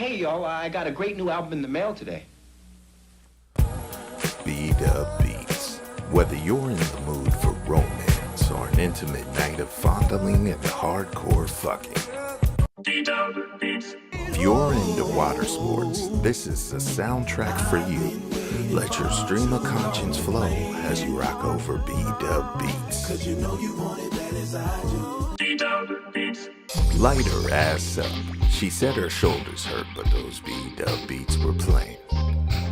Hey, y'all, I got a great new album in the mail today. B-Dub Beats. Whether you're in the mood for romance or an intimate night of fondling and hardcore fucking, B-Dub Beats. If you're into water sports, this is the soundtrack for you. Let your stream of conscience flow as you rock over B-Dub Beats. Cause you know you want it bad as I do. B-Dub Beats. Light her ass up. She said her shoulders hurt, but those B-Dub Beats were playing.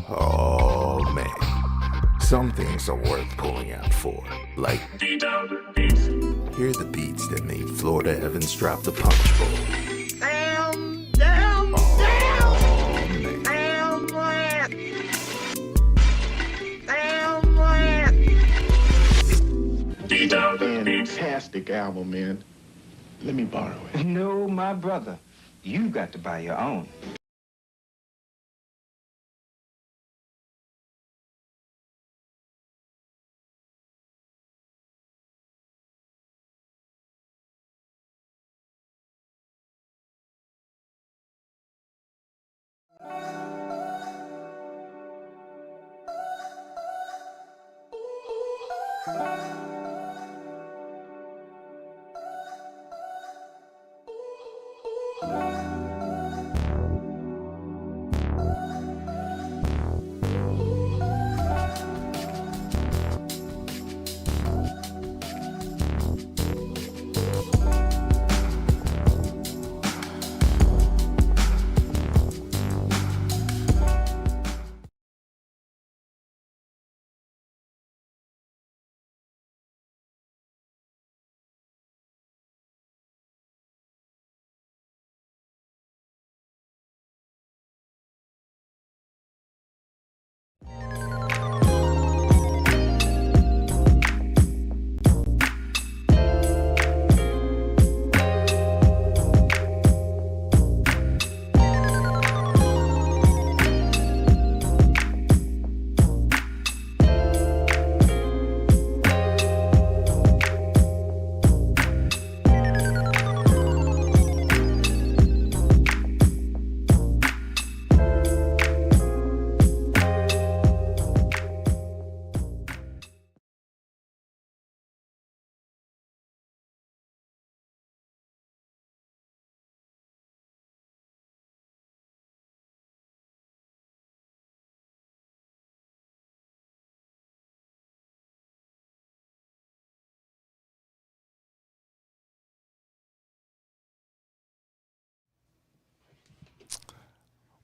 Oh man, some things are worth pulling out for, like B-Dub Beats. Hear the beats that made Florida Evans drop the punch bowl. Damn! Fantastic album, man. Let me borrow it. No, my brother. You got to buy your own.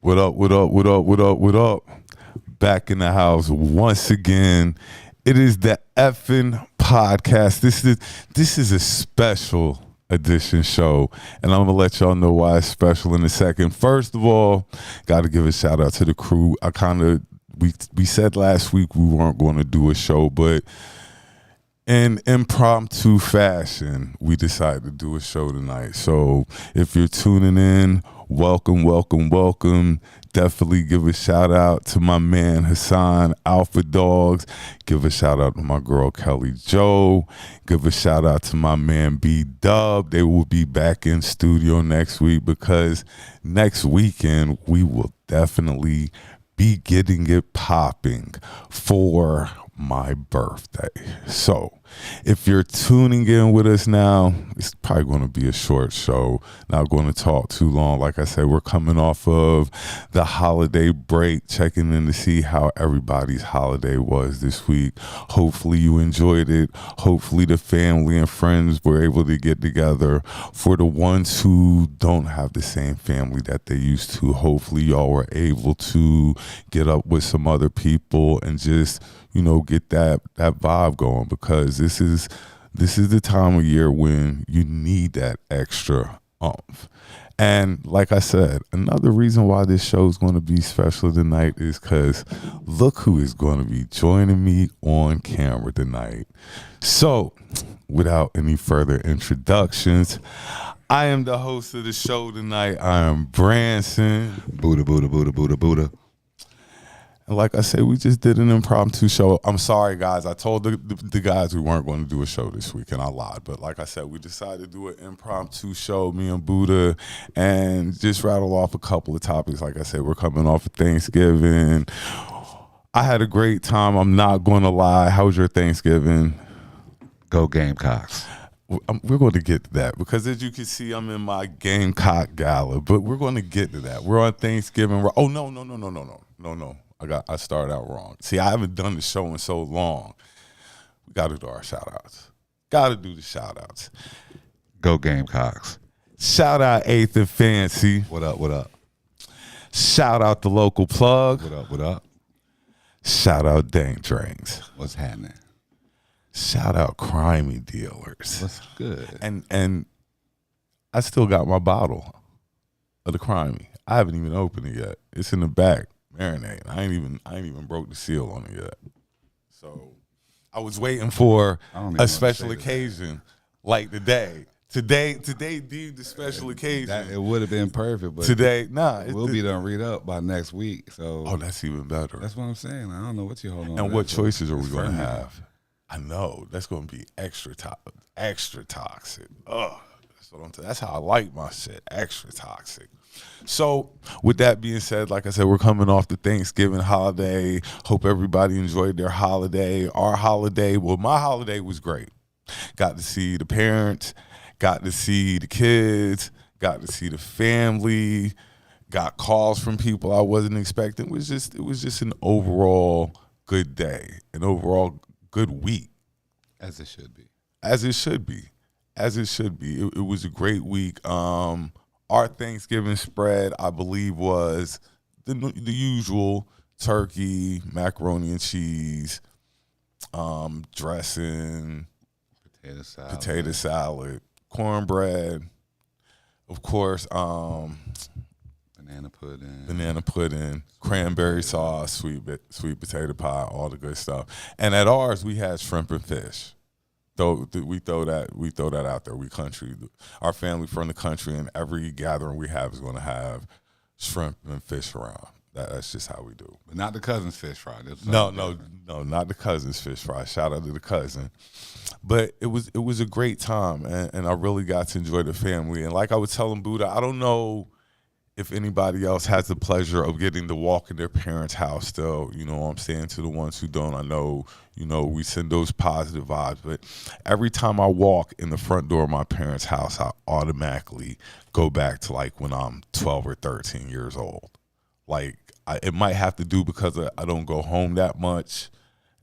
What up, what up, what up, what up, what up? Back in the house once again. It is the effing podcast. This is a special edition show, and I'm gonna let y'all know why it's special in a second. First of all, gotta give a shout out to the crew. We said last week we weren't going to do a show, but in impromptu fashion, we decided to do a show tonight. So if you're tuning in, welcome, welcome, welcome. Definitely give a shout out to my man Hassan, Alpha Dogs. Give a shout out to my girl Kelly Joe. Give a shout out to my man B-Dub. They will be back in studio next week because next weekend we will definitely be getting it popping for my birthday. So if you're tuning in with us now, it's probably going to be a short show. Not going to talk too long. Like I said, we're coming off of the holiday break, checking in to see how everybody's holiday was this week. Hopefully you enjoyed it. Hopefully the family and friends were able to get together. For the ones who don't have the same family that they used to, hopefully y'all were able to get up with some other people and just, you know, get that vibe going, because this is the time of year when you need that extra oomph. And like I said, another reason why this show is going to be special tonight is because look who is going to be joining me on camera tonight. So without any further introductions, I am the host of the show tonight. I am Branson. Buddha. And like I said, we just did an impromptu show. I'm sorry, guys. I told the guys we weren't going to do a show this week, and I lied. But like I said, we decided to do an impromptu show, me and Buddha, and just rattle off a couple of topics. Like I said, we're coming off of Thanksgiving. I had a great time. I'm not going to lie. How was your Thanksgiving? Go Gamecocks. We're going to get to that because, as you can see, I'm in my Gamecock gala. But we're going to get to that. We're on Thanksgiving. Oh, no. I started out wrong. See, I haven't done the show in so long. We got to do our shout-outs. Got to do the shout-outs. Go Gamecocks. Shout out Eighth and Fancy. What up? Shout out the local plug. What up? Shout out Dank Drinks. What's happening? Shout out Crimey Dealers. What's good? And I still got my bottle of the Crimey. I haven't even opened it yet. It's in the back. Marinade. I ain't even broke the seal on it yet. So I was waiting for a special occasion like today. Today deemed the special occasion. It would have been perfect, but today, we'll be done read up by next week. So that's even better. That's what I'm saying. I don't know what you're holding on. And what choices are we going to have? I know that's going to be extra toxic. Oh, that's how I like my shit. Extra toxic. So with that being said, like I said, we're coming off the Thanksgiving holiday. Hope everybody enjoyed their holiday. Our holiday, well, my holiday was great. Got to see the parents, got to see the kids, got to see the family, got calls from people I wasn't expecting. It was just an overall good day, an overall good week. As it should be. It was a great week. Our Thanksgiving spread, I believe, was the usual turkey, macaroni and cheese, dressing, potato salad, cornbread, of course, banana pudding, cranberry sauce, sweet potato pie, all the good stuff. And at ours, we had shrimp and fish. We throw that out there. We country, our family from the country, and every gathering we have is going to have shrimp and fish around. That's just how we do. But not the cousin's fish fry. No, not the cousin's fish fry. Shout out to the cousin. But it was a great time, and I really got to enjoy the family. And like I was telling Buddha, I don't know if anybody else has the pleasure of getting to walk in their parents' house still. You know what I'm saying? To the ones who don't, I know, we send those positive vibes. But every time I walk in the front door of my parents' house, I automatically go back to like when I'm 12 or 13 years old. Like, it might have to do because I don't go home that much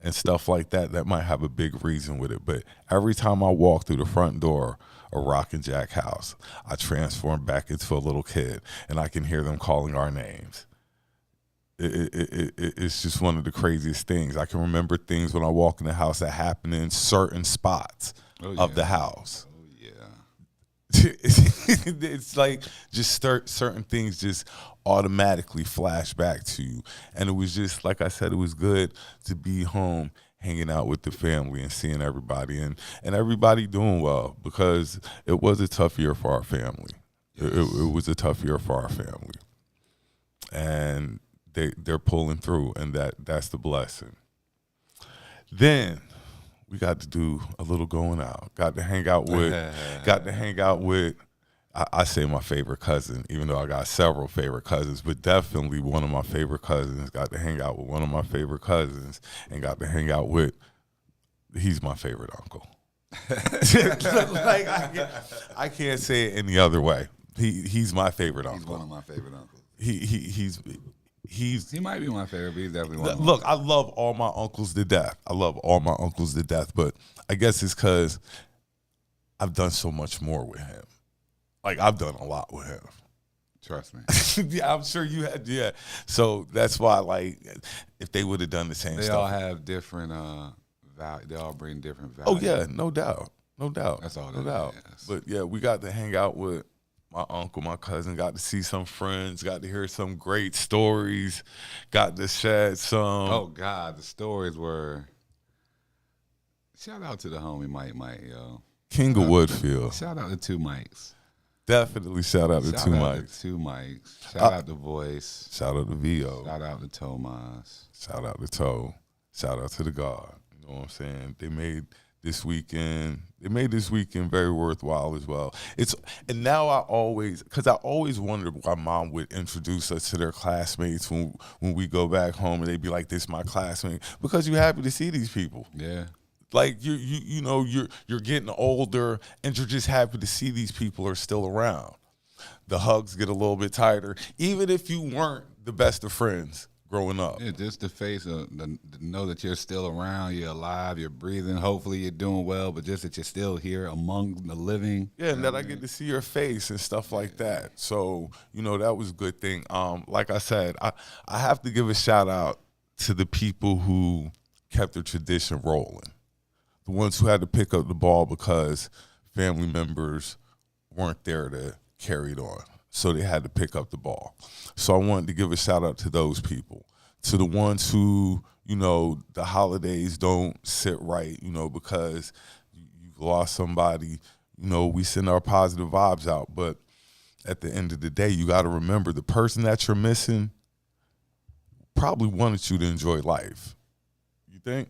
and stuff like that. That might have a big reason with it. But every time I walk through the front door of Rock and Jack house, I transform back into a little kid, and I can hear them calling our names. It's just one of the craziest things. I can remember things when I walk in the house that happen in certain spots of the house. Oh, yeah. It's like just certain things just automatically flash back to you. And it was just, like I said, it was good to be home hanging out with the family and seeing everybody and everybody doing well, because it was a tough year for our family. It was a tough year for our family. And they're pulling through, and that's the blessing. Then we got to do a little going out. Got to hang out with I say my favorite cousin, even though I got several favorite cousins, but definitely one of my favorite cousins. Got to hang out with one of my favorite cousins, and got to hang out with, he's my favorite uncle. Like, I can't say it any other way. He's my favorite uncle. He's one of my favorite uncles. He might be my favorite, but he's definitely one of my Look, I love all my uncles to death. But I guess it's because I've done so much more with him. Like, I've done a lot with him. Trust me. Yeah, I'm sure you had. Yeah, so that's why, like, if they would have done the same they stuff, all have different value. They all bring different value. Oh yeah, no doubt. That's all. No doubt. Is. But yeah, we got to hang out with my uncle, my cousin. Got to see some friends. Got to hear some great stories. Got to shed some. Oh God, the stories were. Shout out to the homie Mike, yo. King of Woodfield. Shout out to two Mikes. Definitely shout out to Shout Two out Mics. to Two Mics. Shout out to Voice. Shout out to VO. Shout out to Tomas. Shout out to Toe. Shout out to the God. You know what I'm saying? They made this weekend very worthwhile as well. And now I always wondered why mom would introduce us to their classmates when we go back home and they'd be like, "This is my classmate," because you're happy to see these people. Yeah. Like you're getting older and you're just happy to see these people are still around. The hugs get a little bit tighter, even if you weren't the best of friends growing up. Yeah, just the face of to know that you're still around, you're alive, you're breathing. Hopefully you're doing well, but just that you're still here among the living. Yeah, and that I get to see your face and stuff like that. So, that was a good thing. Like I said, I have to give a shout out to the people who kept the tradition rolling. The ones who had to pick up the ball because family members weren't there to carry it on. So they had to pick up the ball. So I wanted to give a shout out to those people. To the ones who, the holidays don't sit right, because you've lost somebody, we send our positive vibes out. But at the end of the day, you got to remember the person that you're missing probably wanted you to enjoy life. You think?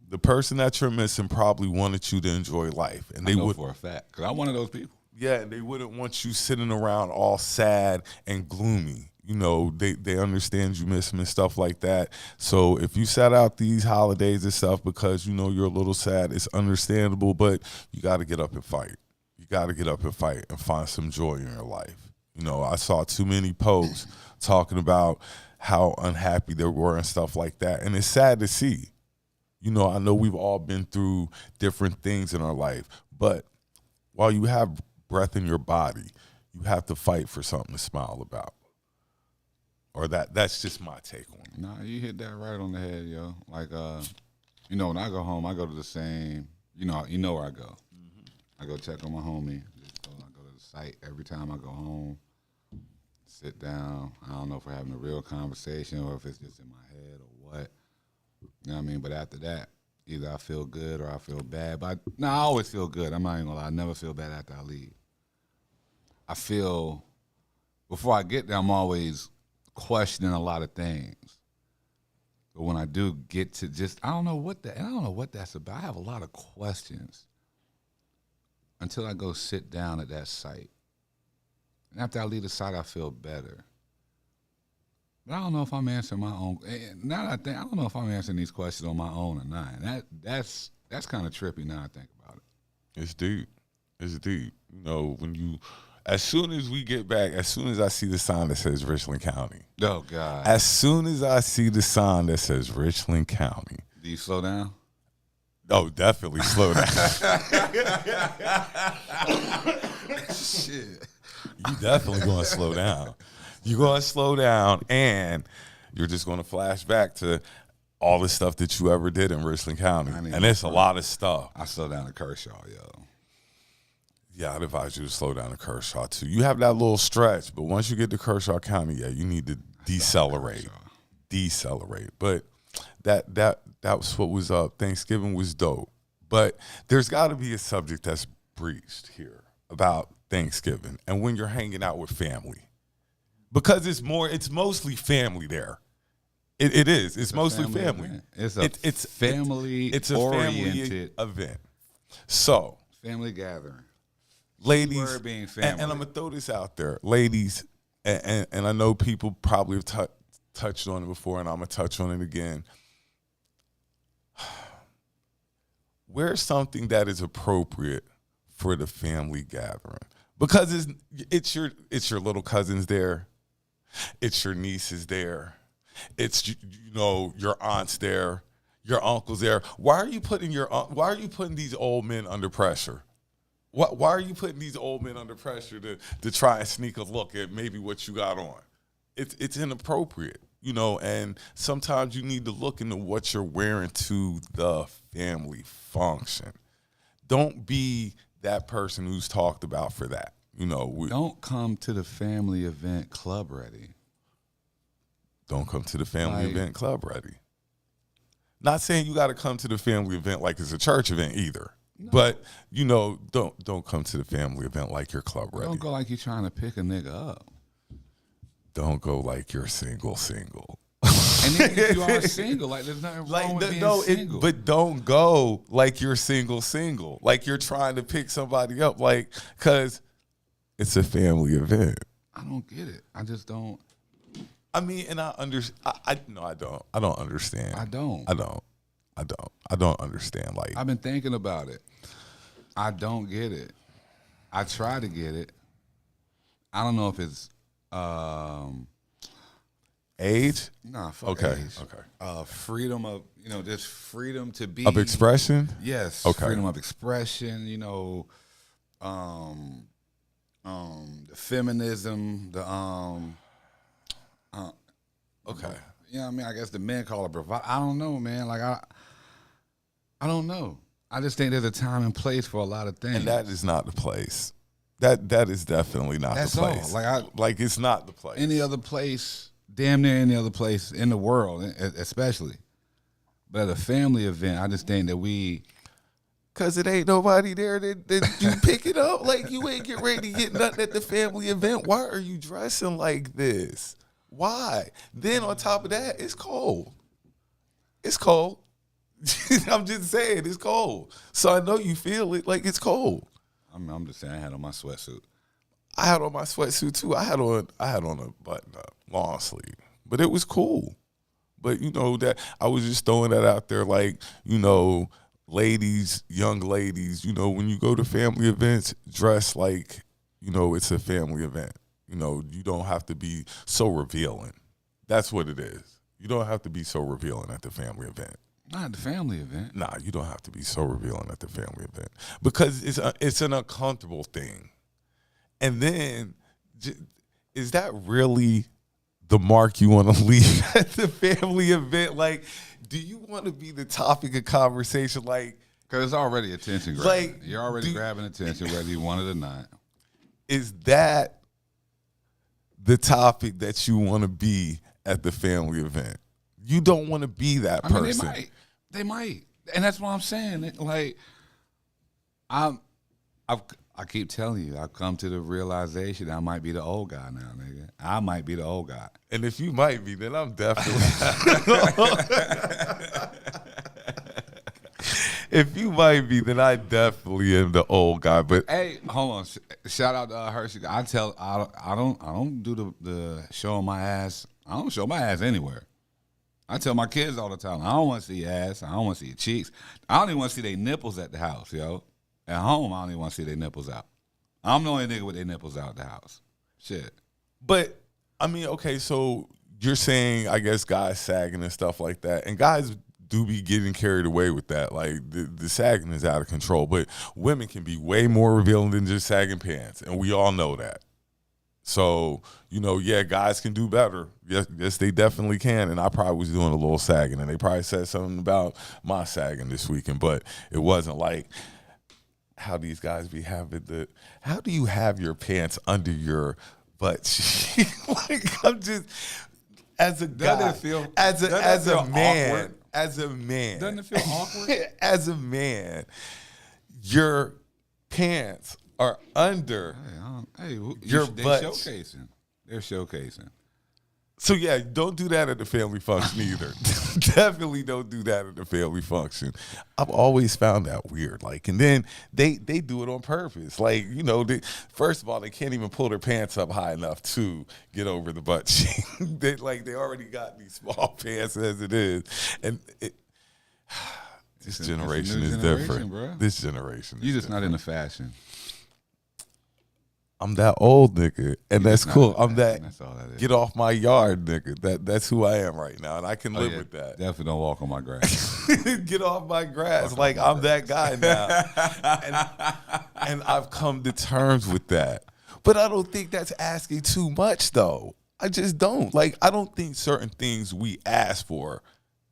The person that you're missing probably wanted you to enjoy life. And I know for a fact, because I'm one of those people. Yeah, and they wouldn't want you sitting around all sad and gloomy. They understand you miss them and stuff like that. So if you sat out these holidays and stuff because you're a little sad, it's understandable, but you got to get up and fight. You got to get up and fight and find some joy in your life. I saw too many posts talking about how unhappy they were and stuff like that, and it's sad to see. I know we've all been through different things in our life, but while you have breath in your body, you have to fight for something to smile about. Or that's just my take on it. Nah, you hit that right on the head, yo. Like, when I go home, I go to the same, where I go. Mm-hmm. I go check on my homie. I go to the site every time I go home, sit down. I don't know if we're having a real conversation or if it's just in my head or what. You know what I mean? But after that, either I feel good or I feel bad. But I always feel good. I'm not even gonna lie. I never feel bad after I leave. I feel, before I get there, I'm always questioning a lot of things. But when I do get to I don't know what that's about. I have a lot of questions until I go sit down at that site. And after I leave the site, I feel better. But I don't know if I'm answering my own. Now that I think, I don't know if I'm answering these questions on my own or not. That's kind of trippy now I think about it. It's deep. It's deep. As soon as we get back, as soon as I see the sign that says Richland County. Oh, God. As soon as I see the sign that says Richland County. Do you slow down? Oh, definitely slow down. Shit. You definitely going to slow down. You're going to slow down, and you're just going to flash back to all the stuff that you ever did in Richland County. And it's a lot of stuff. I slow down to Kershaw, yo. Yeah, I'd advise you to slow down to Kershaw, too. You have that little stretch, but once you get to Kershaw County, you need to decelerate. But that was what was up. Thanksgiving was dope. But there's got to be a subject that's breached here about Thanksgiving and when you're hanging out with family. Because it's mostly family there. It is. It's mostly family. It's a family event. So, family gathering. Ladies, word being family. And I'm going to throw this out there. Ladies, and I know people probably have touched on it before, and I'm going to touch on it again. Wear something that is appropriate for the family gathering. Because it's your little cousins there. It's your nieces there. It's your aunts there, your uncles there. Why are you putting these old men under pressure? Why are you putting these old men under pressure to try and sneak a look at maybe what you got on? It's inappropriate, and sometimes you need to look into what you're wearing to the family function. Don't be that person who's talked about for that. Don't come to the family event club ready. Don't come to the family event club ready. Not saying you got to come to the family event like it's a church event either. But don't come to the family event like you're club ready. Don't go like you're trying to pick a nigga up. Don't go like you're single. And then if you are single, like there's nothing wrong with being single. But don't go like you're single. Like you're trying to pick somebody up, like, because it's a family event. I don't get it. I just don't. I mean, and I understand. No, I don't. I don't understand. I don't understand. Like, I've been thinking about it. I don't get it. I try to get it. I don't know if it's age. Nah, fuck okay. age. Okay. Freedom of just freedom to be of expression. Yes. Okay. Freedom of expression. The feminism. The Okay. You know what I mean? I guess the men call it bravado. I don't know, man. Like I don't know. I just think there's a time and place for a lot of things. And that is not the place. That is definitely not That's the place. all. Like it's not the place. Any other place, damn near any other place in the world, especially. But at a family event, I just think that Cause it ain't nobody there that you pick it up. Like you ain't get ready to get nothing at the family event. Why are you dressing like this? Why? Then on top of that, it's cold. It's cold. I'm just saying, it's cold. So I know you feel it. Like it's cold. I'm just saying, I had on my sweatsuit. I had on my sweatsuit too. I had on a button up, long sleeve, but it was cool. But that I was just throwing that out there, like ladies, young ladies. When you go to family events, dress like it's a family event. You don't have to be so revealing. That's what it is. You don't have to be so revealing at the family event. Not at the family event. Nah, you don't have to be so revealing at the family event because it's an uncomfortable thing. And then, is that really the mark you want to leave at the family event? Like, do you want to be the topic of conversation? Like, because it's already attention grabbing. Like, you're already grabbing attention, whether you want it or not. Is that the topic that you want to be at the family event? You don't want to be that person. I mean, they might, and that's what I'm saying. Like, I keep telling you, I've come to the realization I might be the old guy now, nigga. I might be the old guy. And if you might be, then I'm definitely. If you might be, then I definitely am the old guy. But hey, hold on. Shout out to Hershey. I don't do the showing my ass. I don't show my ass anywhere. I tell my kids all the time, I don't want to see your ass. I don't want to see your cheeks. I don't even want to see their nipples at the house, yo. At home, I don't even want to see their nipples out. I'm the only nigga with their nipples out the house. Shit. But, I mean, okay, so you're saying, I guess, guys sagging and stuff like that. And guys do be getting carried away with that. Like, the sagging is out of control. But women can be way more revealing than just sagging pants. And we all know that. So, yeah, guys can do better. Yes, they definitely can. And I probably was doing a little sagging. And they probably said something about my sagging this weekend. But it wasn't like how these guys be having how do you have your pants under your butt cheek? Like, I'm just, as a guy, as a man, doesn't it feel awkward? As a man, your pants are under your butt. They're showcasing. So yeah, don't do that at the family function either. Definitely don't do that at the family function. I've always found that weird. Like, and then they do it on purpose. Like, first of all, they can't even pull their pants up high enough to get over the butt cheek. They already got these small pants as it is, and this generation is different. Bro. This generation, you just not into fashion. I'm that old nigga, and that's cool. I'm that, that's all that is. Get off my yard nigga. That's who I am right now, and I can live with that. Definitely don't walk on my grass. Get off my grass. Like, I'm that guy now. and I've come to terms with that. But I don't think that's asking too much, though. I just don't. Like, I don't think certain things we ask for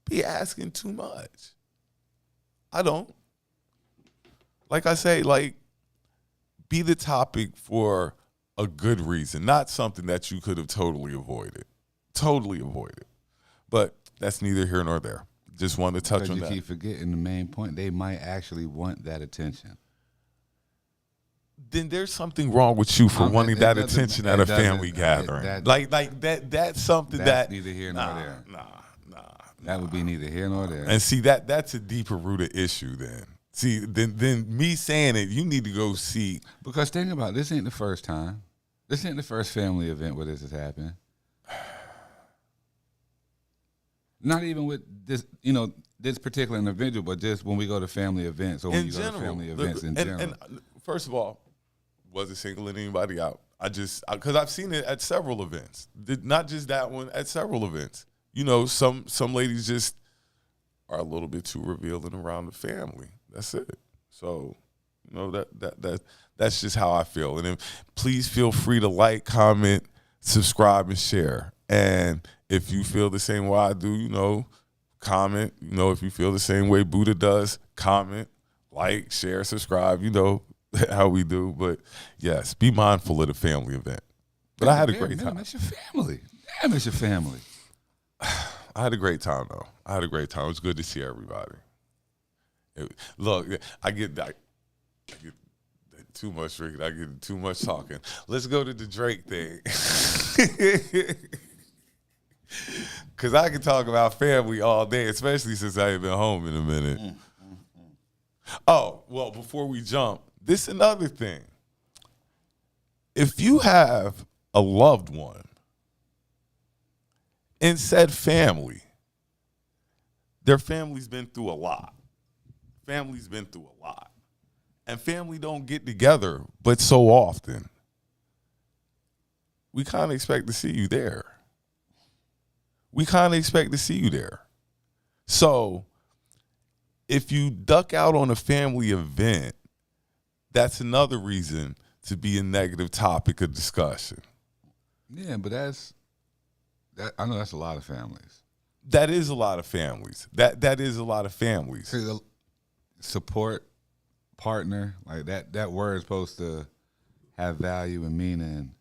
be asking too much. I don't. Like I say, like, be the topic for a good reason, not something that you could have totally avoided. But that's neither here nor there. just want to touch Because on you that. keep forgetting the main point. They might actually want that attention. Then there's something wrong with you for wanting it that doesn't- attention it at a doesn't- family gathering. Like that's something That's that neither here nor there. Nah. That would be neither here nor there. And see that's a deeper rooted issue. Then see, then me saying it, you need to go see. Because think about it, this ain't the first time. This ain't the first family event where this has happened. Not even with this, this particular individual, but just when we go to family events or when you go to family events in general. And first of all, wasn't singling anybody out. Because I've seen it at several events. Not just that one, at several events. Some ladies just are a little bit too revealing around the family. That's it. So, that's just how I feel. And then please feel free to like, comment, subscribe, and share. And if you feel the same way I do, comment. If you feel the same way Buddha does, comment, like, share, subscribe. How we do. But yes, be mindful of the family event. But I had a great time. It's your family. Damn, it's your family. I had a great time, though. It was good to see everybody. Look, I get too much drinking. I get too much talking. Let's go to the Drake thing. Because I can talk about family all day, especially since I ain't been home in a minute. Oh, well, before we jump, this is another thing. If you have a loved one in said family, their family's been through a lot. And family don't get together but so often. We kind of expect to see you there. So if you duck out on a family event, that's another reason to be a negative topic of discussion. Yeah, but I know that's a lot of families. That is a lot of families. That is a lot of families. See, the support partner, like that word is supposed to have value and meaning.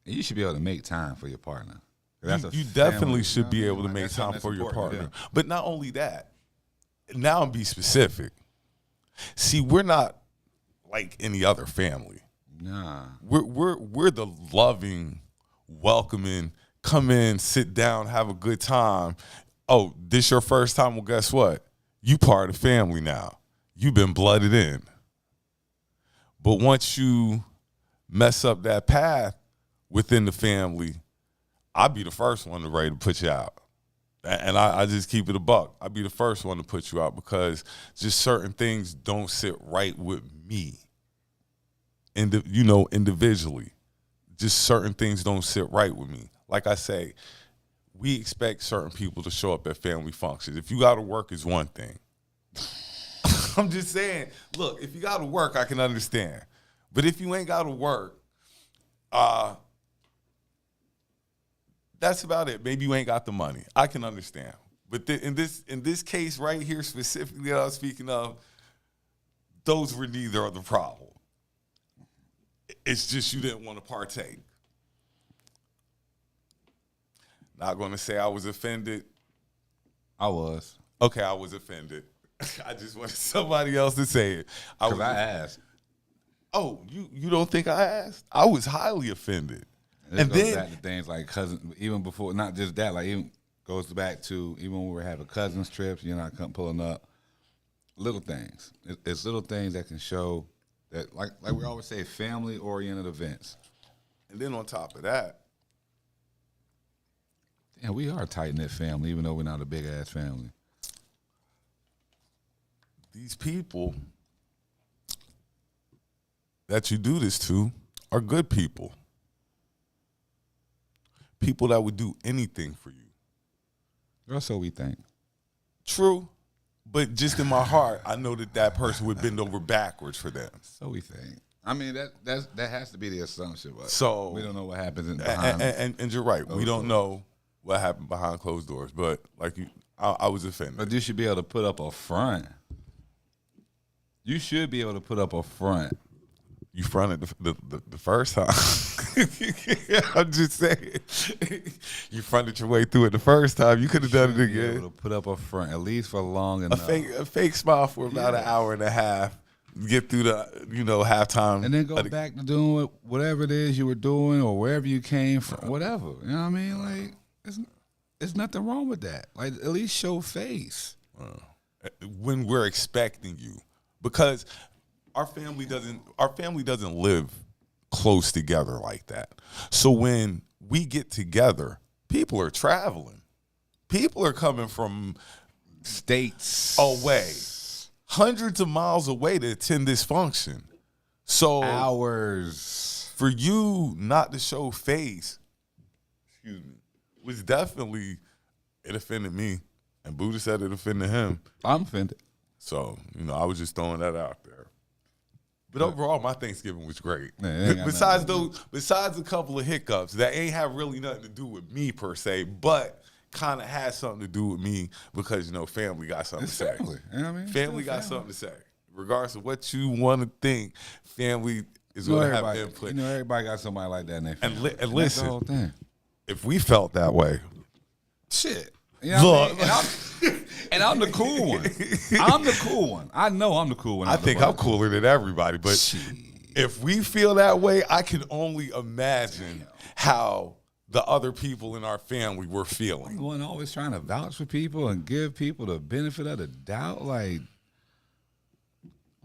And you should be able to make time for your partner. You definitely should be able to make time for your partner. Yeah. But not only that, now I'm be specific. See, we're not like any other family. Nah. We're the loving, welcoming, come in, sit down, have a good time. Oh, this your first time? Well, guess what? You part of the family now. You've been blooded in. But once you mess up that path within the family, I'll be the first one ready to put you out. And I just keep it a buck. I'll be the first one to put you out because just certain things don't sit right with me. Individually. Just certain things don't sit right with me. Like I say, we expect certain people to show up at family functions. If you got to work, is one thing. I'm just saying, look, if you got to work, I can understand. But if you ain't got to work, that's about it. Maybe you ain't got the money. I can understand. But in this case right here specifically that I was speaking of, those were neither of the problem. It's just you didn't want to partake. Not going to say I was offended. I was. Okay, I was offended. I just wanted somebody else to say it. Because I asked. Oh, you don't think I asked? I was highly offended. And goes back to things like cousins, even before, not just that, like even goes back to even when we were having cousins trips, you're not pulling up. Little things. It's little things that can show that, like we always say, family-oriented events. And then on top of that, and we are a tight-knit family, even though we're not a big-ass family. These people that you do this to are good people. People that would do anything for you. That's what we think. True. But just in my heart, I know that person would bend over backwards for them. So we think. I mean, that has to be the assumption. But so we don't know what happens behind. And you're right. We don't know what happened behind closed doors. But like I was offended. But you should be able to put up a front. You should be able to put up a front. You fronted the first time. I'm just saying. You fronted your way through it the first time. You could have done it Be again. able to put up a front at least for long enough, A fake smile for about an hour and a half. Get through the halftime, and then go back to doing whatever it is you were doing or wherever you came from, whatever. You know what I mean? Like it's nothing wrong with that. Like at least show face when we're expecting you, because our family doesn't live close together like that. So when we get together, people are traveling. People are coming from states away, hundreds of miles away to attend this function. So hours for you not to show face, was definitely, it offended me. And Buddha said it offended him. I'm offended. So, I was just throwing that out there. But overall, my Thanksgiving was great. Man, besides a couple of hiccups that ain't have really nothing to do with me per se, but kind of had something to do with me because, family got something to say. Family. You know what I mean? Family got something to say. Regardless of what you want to think, family is going to have input. Everybody got somebody like that in their family. And listen, that's the whole thing. If we felt that way, shit. You know what I mean? And I'm the cool one. I'm the cool one. I know I'm the cool one. I think I'm cooler than everybody. But if we feel that way, I can only imagine how the other people in our family were feeling. I'm the one always trying to vouch for people and give people the benefit of the doubt. Like,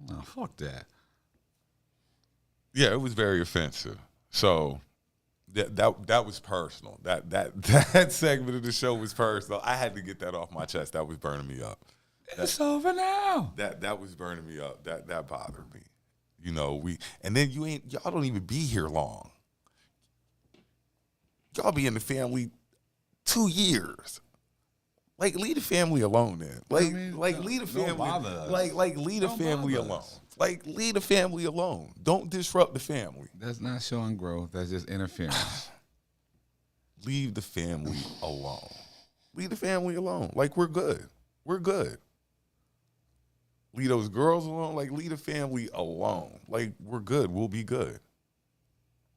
no, fuck that. Yeah, it was very offensive. So that was personal. That segment of the show was personal. I had to get that off my chest. That was burning me up. It's over now. That was burning me up. That bothered me. And then y'all don't even be here long. Y'all be in the family 2 years. Like, leave the family alone then. Leave the family. Leave the family alone. Like, leave the family alone. Don't disrupt the family. That's not showing growth. That's just interference. Leave the family alone. Leave the family alone. Like, we're good. We're good. Leave those girls alone. Like, leave the family alone. Like, we're good. We'll be good.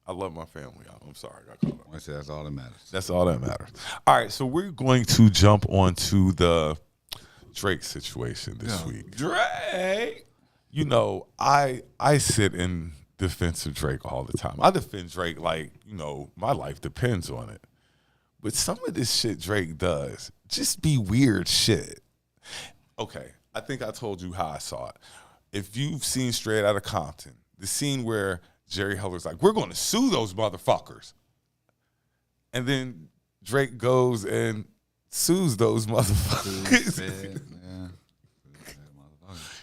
I love my family. I'm sorry. I got caught up. I said that's all that matters. That's all that matters. All right, so we're going to jump onto the Drake situation this week. Drake! I sit in defense of Drake all the time. I defend Drake like, my life depends on it. But some of this shit Drake does just be weird shit. Okay, I think I told you how I saw it. If you've seen Straight Outta Compton, the scene where Jerry Heller's like, we're going to sue those motherfuckers. And then Drake goes and sues those motherfuckers.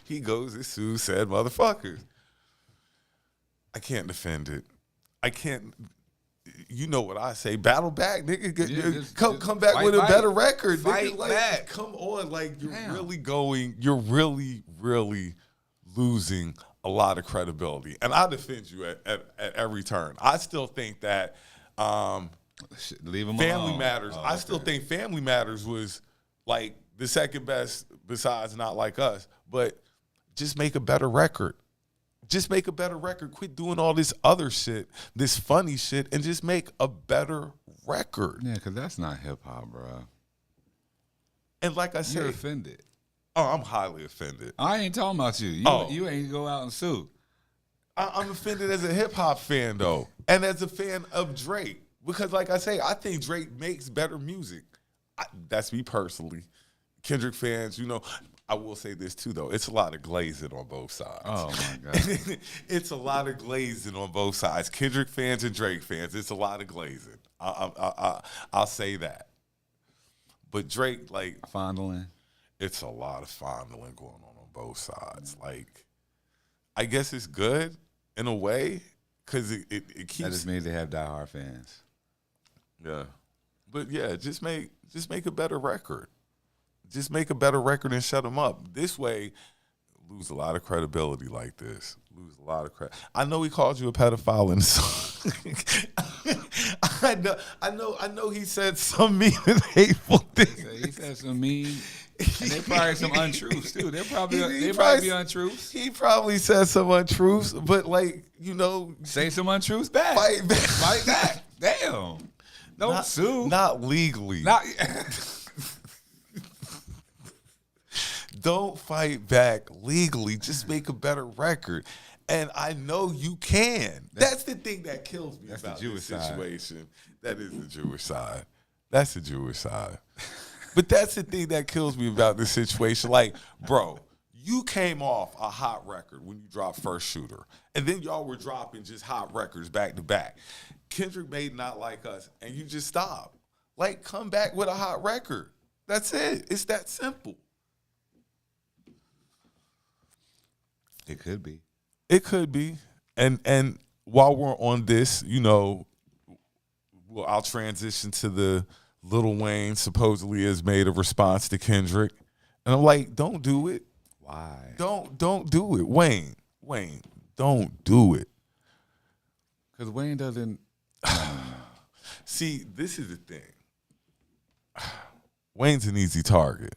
He goes and sues said motherfuckers. I can't defend it. I can't. You know what I say? Battle back, nigga. Come back with a better record. Fight nigga. back. Come on. Like, you're really losing a lot of credibility. And I defend you at every turn. I still think that leave him Family alone. Matters. I still think Family Matters was like the second best besides Not Like Us. But just make a better record. Just make a better record. Quit doing all this other shit, this funny shit, and just make a better record. Yeah, because that's not hip-hop, bro. And like I said, you're offended. Oh, I'm highly offended. I ain't talking about you. You ain't go out and sue. I'm offended as a hip-hop fan, though, and as a fan of Drake. Because like I say, I think Drake makes better music. That's me personally. Kendrick fans, I will say this too, though. It's a lot of glazing on both sides. Oh, my God. It's a lot of glazing on both sides. Kendrick fans and Drake fans, it's a lot of glazing. I'll say that. But Drake, like... Fondling. It's a lot of fondling going on both sides. Like, I guess it's good in a way because it keeps... That just means they have diehard fans. Yeah. But, yeah, just make a better record. Just make a better record and shut them up. This way, lose a lot of credibility like this. Lose a lot of credit. I know he called you a pedophile in the song. I know he said some mean and hateful things. He said some mean And they probably some untruths too. They He might be untruths. He probably said some untruths, but like, you know, Say some untruths back. fight back. Fight back. Damn. Don't sue. Not legally. Not Don't fight back legally. Just make a better record. And I know you can. That's the thing that kills me That's about the Jewish this side. situation. That is the Jewish side. That's the Jewish side. But that's the thing that kills me about this situation. Like, bro, you came off a hot record when you dropped First Shooter. And then y'all were dropping just hot records back to back. Kendrick made Not Like Us, and you just stopped. Like, come back with a hot record. That's it. It's that simple. It could be. It could be. And while we're on this, you know, I'll transition to the Lil Wayne supposedly has made a response to Kendrick. And I'm like, don't do it. Why? Don't do it. Wayne, don't do it. Because Wayne doesn't. See, this is the thing. Wayne's an easy target.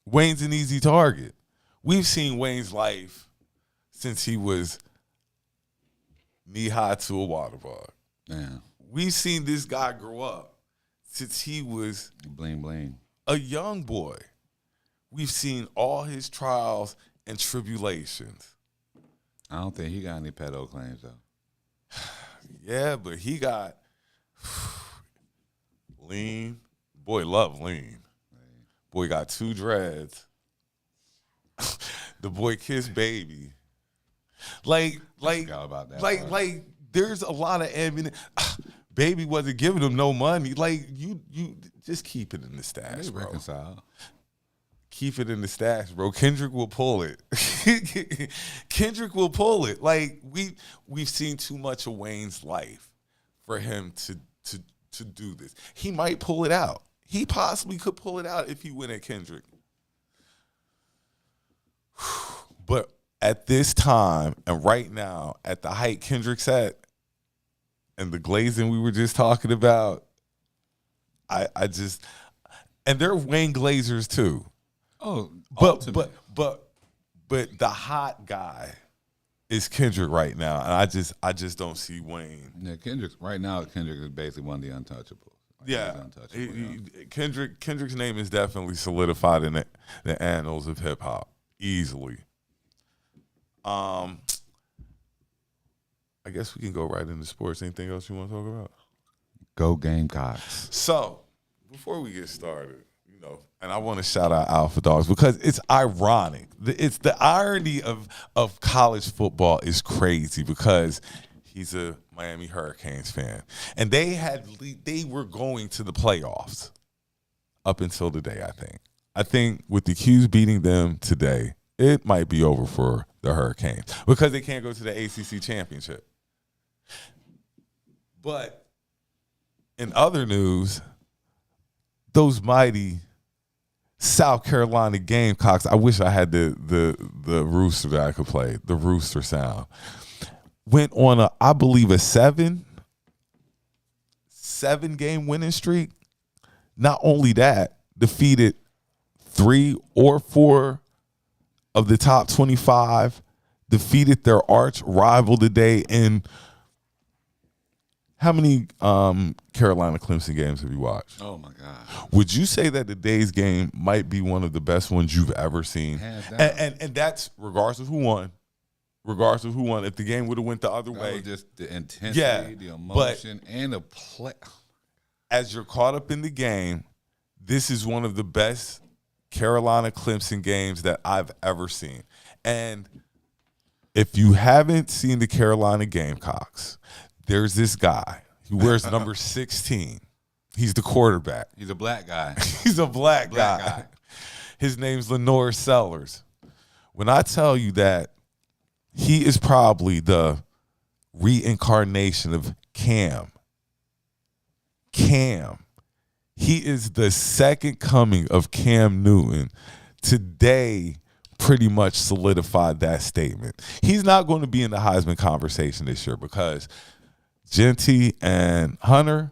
Wayne's an easy target. We've seen Wayne's life since he was knee-high to a water bug. Yeah. We've seen this guy grow up since he was Bling bling. a young boy. We've seen all his trials and tribulations. I don't think he got any pedo claims though. Yeah, but he got lean. Boy, love lean. Boy got 2 dreads. The boy kissed baby. Like, forgot about that part. like, there's a lot of ammunition. Baby wasn't giving him no money. Like, you just keep it in the stash, They bro. reconcile. Keep it in the stash, bro. Kendrick will pull it. Kendrick will pull it. Like, we've seen too much of Wayne's life for him to do this. He might pull it out. He possibly could pull it out if he went at Kendrick. But at this time and right now, at the height Kendrick's at, and the glazing we were just talking about, I just, and they're Wayne Glazers too. Oh, But the hot guy is Kendrick right now, and I just don't see Wayne. yeah, Kendrick is basically one of the untouchables. Like, Yeah, he's untouchable, Kendrick's name is definitely solidified in the annals of hip hop easily. I guess we can go right into sports. Anything else you want to talk about? Go Gamecocks. So, before we get started, you know, and I want to shout out Alpha Dogs because it's ironic. It's the irony of college football is crazy because he's a Miami Hurricanes fan, and they were going to the playoffs up until today. I think with the Qs beating them today, it might be over for the Hurricanes because they can't go to the ACC championship. But in other news, those mighty South Carolina Gamecocks, I wish I had the rooster that I could play, the rooster sound, went on I believe a seven game winning streak. Not only that, defeated 3 or 4 of the top 25, defeated their arch rival today. And how many Carolina Clemson games have you watched? Oh my God! Would you say that today's game might be one of the best ones you've ever seen? Hands down. And that's regardless of who won. Regardless of who won, if the game would have went the other That way, was just the intensity, the emotion, and the play. as you're caught up in the game, this is one of the best Carolina Clemson games that I've ever seen. And if you haven't seen the Carolina Gamecocks, there's this guy. He wears number 16. He's the quarterback. He's a black guy. He's a black guy. His name's Lenore Sellers. When I tell you that he is probably the reincarnation of Cam. He is the second coming of Cam Newton. Today pretty much solidified that statement. He's not going to be in the Heisman conversation this year because Genty and Hunter,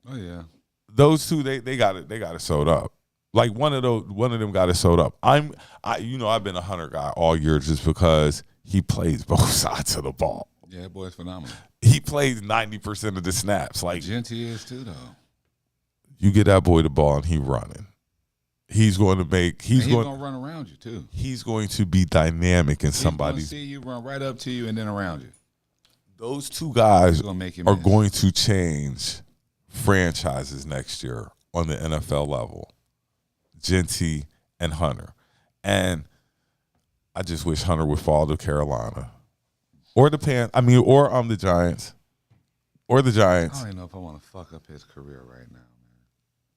Oh yeah. those two, they got it sewed up. Like one of them got it sewed up. I've been a Hunter guy all year just because he plays both sides of the ball. Yeah, that boy's phenomenal. He plays 90% of the snaps. Like Genty is too, though. You get that boy the ball and he running. He's going to make. He's going to run around you too. He's going to be dynamic in somebody's. See you run right up to you and then around you. Those two guys are going to change franchises next year on the NFL level. Genty and Hunter, and I just wish Hunter would fall to Carolina, or the Giants, or the Giants. I don't even know if I want to fuck up his career right now, man.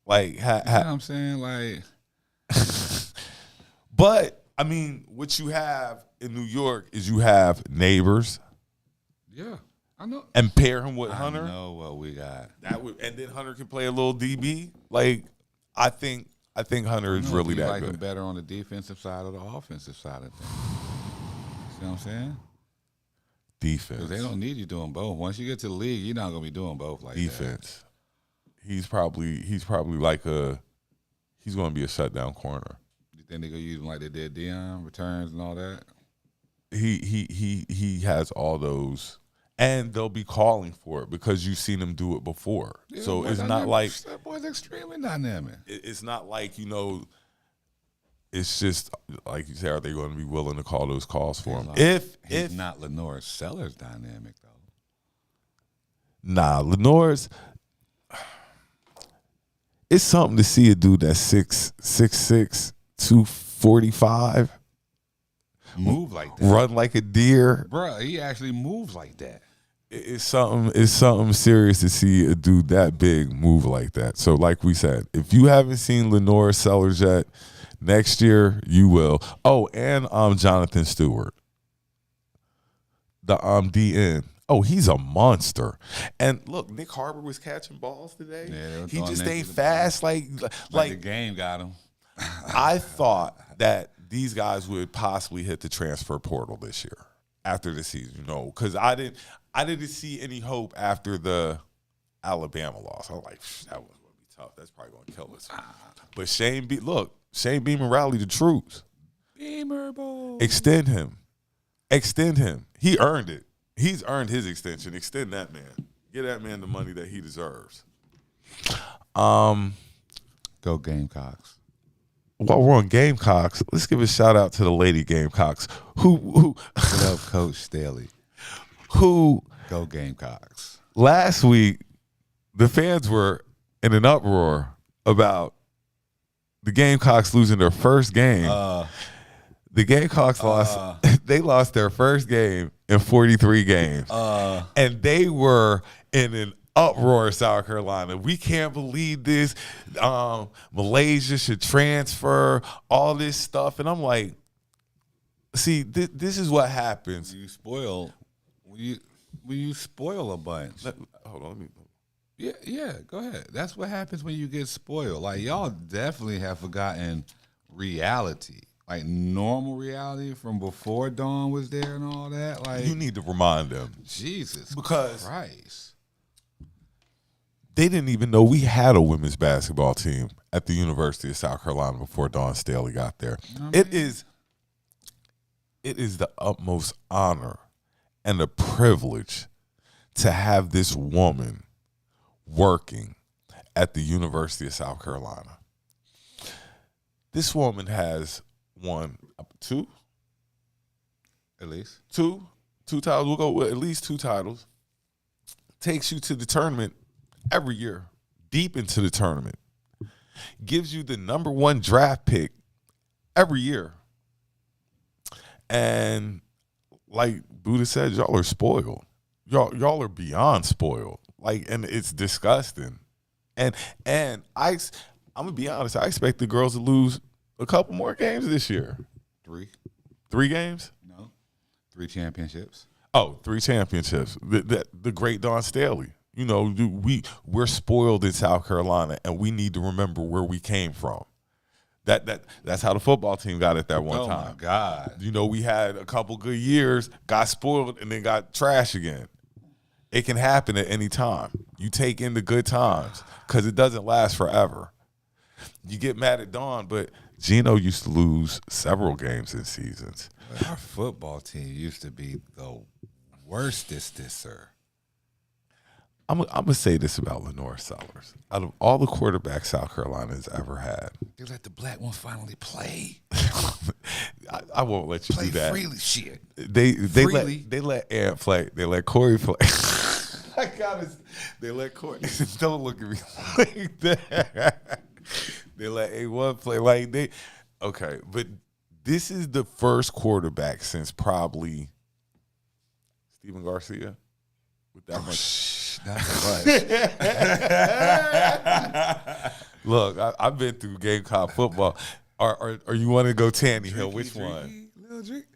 Like, you know what I'm saying? Like, but I mean, what you have in New York is you have Neighbors. Yeah, I know. And pair him with Hunter. I know what we got. And then Hunter can play a little DB. Like, I think Hunter is really that good. Him better on the defensive side or the offensive side of things. See what I'm saying? Defense. Because they don't need you doing both. Once you get to the league, you're not going to be doing both like defense. He's probably like he's going to be a shutdown corner. You think they're going to use him like they did Deion, returns and all that? He has all those. And they'll be calling for it because you've seen him do it before. Yeah, so it's not like that boy's extremely dynamic. It's not like, it's just like you say, are they going to be willing to call those calls for him? He's not Lenore Sellers dynamic though. Nah, Lenore's. It's something to see a dude that's 6'6", 245. Move like that. Run like a deer. Bruh, he actually moves like that. It's something serious to see a dude that big move like that. So like we said, if you haven't seen Lenore Sellers yet, next year you will. Oh, and Jonathan Stewart. The DN. Oh, he's a monster. And look, Nick Harbor was catching balls today. Yeah, he just ain't fast like the game got him. I thought that these guys would possibly hit the transfer portal this year after the season, because I didn't see any hope after the Alabama loss. I was like, that one's going to be tough. That's probably going to kill us. But Shane Beamer rallied the troops. Beamer boy. Extend him. He earned it. He's earned his extension. Extend that man. Give that man the money that he deserves. Go Gamecocks. While we're on Gamecocks, let's give a shout out to the lady Gamecocks who What up, Coach Staley? Who go Gamecocks? Last week, the fans were in an uproar about the Gamecocks losing their first game. The Gamecocks lost. They lost their first game in 43 games, and they were in an uproar in South Carolina. We can't believe this. Malaysia should transfer, all this stuff. And I'm like, see, this is what happens. You spoil. When you spoil a bunch. Hold on. Yeah, go ahead. That's what happens when you get spoiled. Like, y'all definitely have forgotten reality. Like, normal reality from before Dawn was there and all that. Like, you need to remind them. Jesus because Christ. They didn't even know we had a women's basketball team at the University of South Carolina before Dawn Staley got there. It is the utmost honor and a privilege to have this woman working at the University of South Carolina. This woman has won two titles. We'll go with at least two titles. Takes you to the tournament every year, deep into the tournament. Gives you the number one draft pick every year. And like Buddha said, y'all are spoiled. Y'all are beyond spoiled. Like, and it's disgusting. And I'm gonna be honest, I expect the girls to lose a couple more games this year. 3 games? No. 3 championships. Oh, 3 championships. The great Dawn Staley. We're spoiled in South Carolina, and we need to remember where we came from. That's how the football team got it that one time. Oh my God! We had a couple good years, got spoiled, and then got trash again. It can happen at any time. You take in the good times because it doesn't last forever. You get mad at Dawn, but Gino used to lose several games in seasons. But our football team used to be the worstest, sir. I'm gonna say this about Lenore Sellers. Out of all the quarterbacks South Carolina has ever had, They let the black one finally play. I won't let you Play do that. freely, shit. They let Ant play. They let Corey play. They let Corey. Don't look at me like that. They let A1 play like they. Okay, but this is the first quarterback since probably Steven Garcia with that much. Not much. Look, I've been through Gamecock football. Or you want to go Tannehill? Which one? Little drink.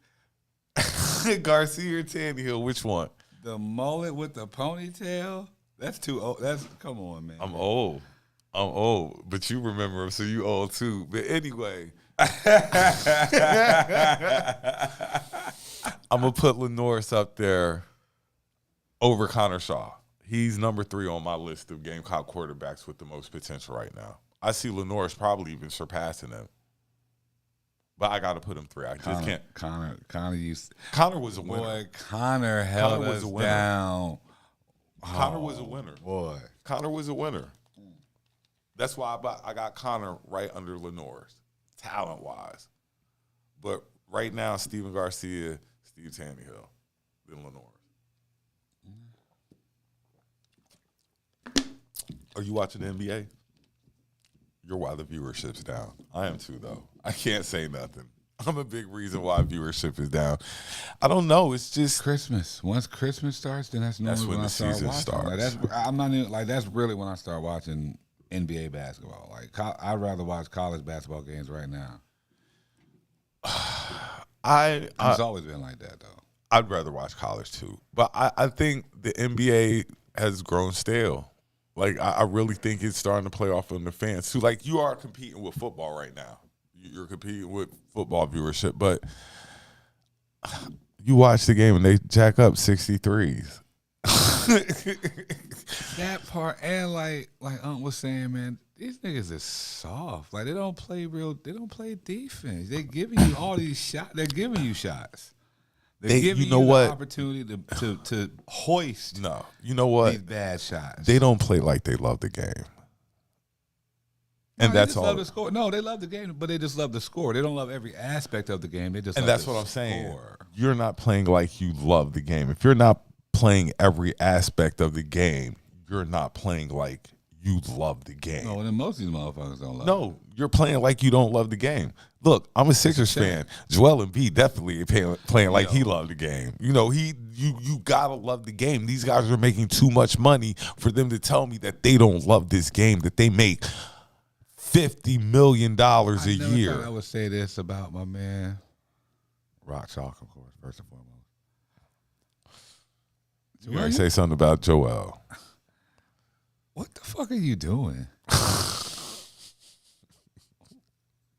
Garcia or Tannehill? Which one? The mullet with the ponytail. That's too old. Come on, man. I'm old, but you remember him, so you old too. But anyway, I'm gonna put Lenoris up there over Connor Shaw. He's number 3 on my list of Gamecock quarterbacks with the most potential right now. I see Lenoris probably even surpassing him, but I got to put him 3. I just can't. Connor was a winner. Boy, Connor held us down. Connor was a winner. Boy, Connor was a winner. That's why I got Connor right under Lenoris, talent-wise. But right now, Steven Garcia, Steve Tannehill, then Lenoris. Are you watching the NBA? You're why the viewership's down. I am too, though. I can't say nothing. I'm a big reason why viewership is down. I don't know. It's just Christmas. Once Christmas starts, then that's normally when the I start season watching. starts. I'm not even, that's really when I start watching NBA basketball. Like I'd rather watch college basketball games right now. It's always been like that, though. I'd rather watch college too, but I think the NBA has grown stale. Like, I really think it's starting to play off on the fans too. Like, you are competing with football right now. You're competing with football viewership, but you watch the game and they jack up 63s. That part, and like Unc was saying, man, these niggas is soft. Like, they don't play defense. They're giving you all these shots. They're giving you shots. They're giving you the opportunity to hoist. No, you know what? These bad shots. They don't play like they love the game, and that's all. Love the score. No, they love the game, but they just love the score. They don't love every aspect of the game. They just. And love that's what I'm saying. score. You're not playing like you love the game. If you're not playing every aspect of the game, you're not playing like you love the game. No, then most of these motherfuckers don't love it. No, you're playing like you don't love the game. Look, I'm a Sixers fan. Joel Embiid definitely playing like he loved the game. You know, you gotta love the game. These guys are making too much money for them to tell me that they don't love this game, that they make $50 million a year. I would say this about my man, Rock Chalk, of course, first and foremost. You gotta say something about Joel. What the fuck are you doing?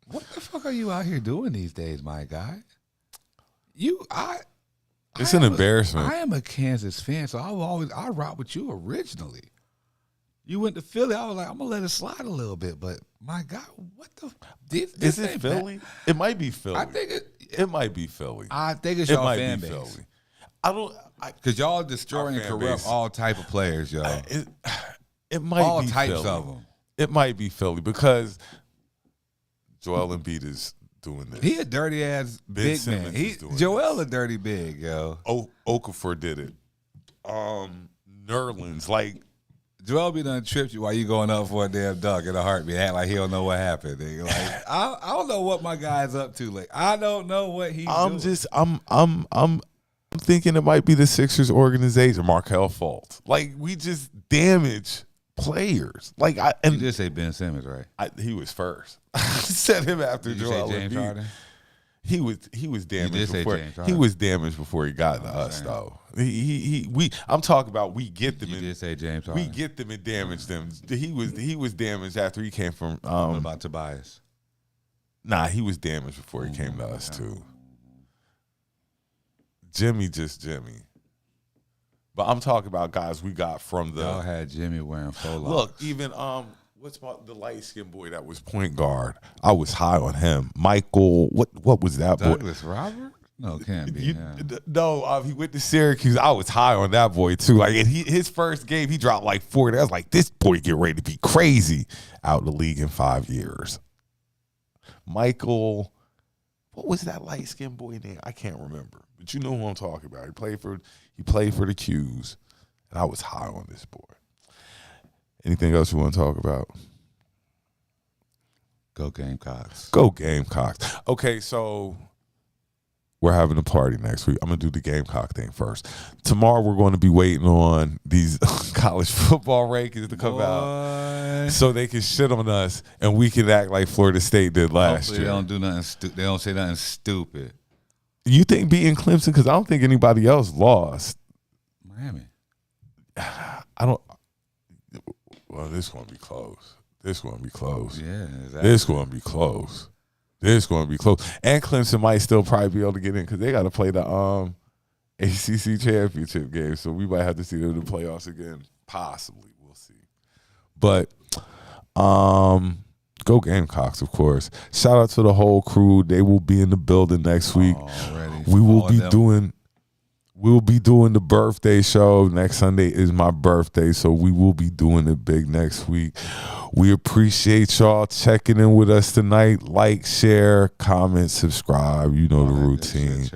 What the fuck are you out here doing these days, my guy? It's an embarrassment. I am a Kansas fan, so I rock with you originally. You went to Philly, I was like, I'm gonna let it slide a little bit, but my God, what the? Is it Philly? It might be Philly. I think it might be Philly. I think it's y'all might fan be base. Philly. I don't because y'all destroying and fan corrupt base. all type of players, y'all. It might all be types Philly. of them. It might be Philly because Joel Embiid is doing this. He a dirty ass big man. Joel a dirty big, yo. Okafor did it. Nerlens, like Joel be done tripped you while you going up for a damn dunk in a heartbeat, act like he don't know what happened. Nigga. Like I don't know what my guy's up to. Like I don't know what he's doing. I'm thinking it might be the Sixers organization, Markelle Fultz. Like we just damage players. Like you did say Ben Simmons, right? He was first. I said him after Did you Joel say James Embiid. Harden? He was damaged You did say before James Harden. he was damaged before he got to us though. I'm talking about we get them. You did say James We Harden. get them and damage them. He was damaged after he came from. What about Tobias? Nah, he was damaged before he came to us too. Jimmy. But I'm talking about guys we got from the. Y'all had Jimmy wearing faux locks. Look, even the light skinned boy that was point guard? I was high on him. Michael, what was that boy? Douglas Robert? No, it can't be him. No, he went to Syracuse. I was high on that boy too. Like, and his first game, he dropped like 40. I was like, this boy get ready to be crazy. Out the league in 5 years. Michael, what was that light skinned boy name? I can't remember, but you know who I'm talking about. He played for the Qs, and I was high on this boy. Anything else you want to talk about? Go Gamecocks. Go Gamecocks. Okay, so we're having a party next week. I'm going to do the Gamecock thing first. Tomorrow we're going to be waiting on these college football rankings to come out so they can shit on us and we can act like Florida State did last year. They don't do nothing they don't say nothing stupid. You think beating Clemson? Because I don't think anybody else lost. Miami. I don't. Well, this is going to be close. This is going to be close. Yeah, exactly. This is going to be close. This is going to be close. And Clemson might still probably be able to get in because they got to play the ACC championship game. So we might have to see them in the playoffs again. Possibly. We'll see. But go Gamecocks, of course. Shout out to the whole crew. They will be in the building next week. Already. We will be doing... We'll be doing the birthday show. Next Sunday is my birthday, so we will be doing it big next week. We appreciate y'all checking in with us tonight. Like, share, comment, subscribe. You know the routine.